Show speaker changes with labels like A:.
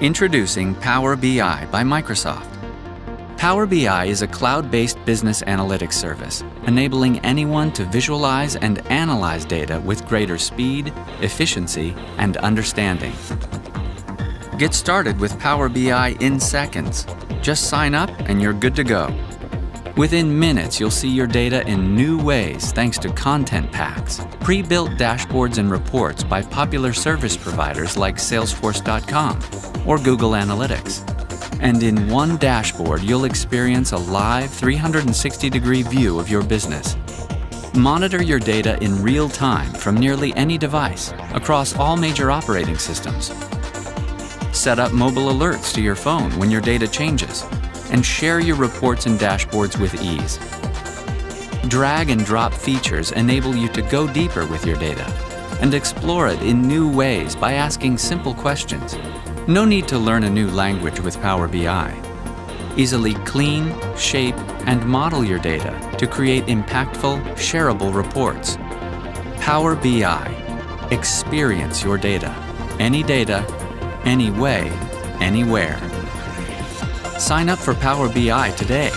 A: Introducing Power BI by Microsoft. Power BI is a cloud-based business analytics service, enabling anyone to visualize and analyze data with greater speed, efficiency, and understanding. Get started with Power BI in seconds. Just sign up and you're good to go. Within minutes, you'll see your data in new ways thanks to content packs, pre-built dashboards and reports by popular service providers like Salesforce.com or Google Analytics. And in one dashboard, you'll experience a live 360-degree view of your business. Monitor your data in real time from nearly any device across all major operating systems. Set up mobile alerts to your phone when your data changes, and share your reports and dashboards with ease. Drag and drop features enable you to go deeper with your data and explore it in new ways by asking simple questions. No need to learn a new language with Power BI. Easily clean, shape, and model your data to create impactful, shareable reports. Power BI. Experience your data. Any data, any way, anywhere. Sign up for Power BI today.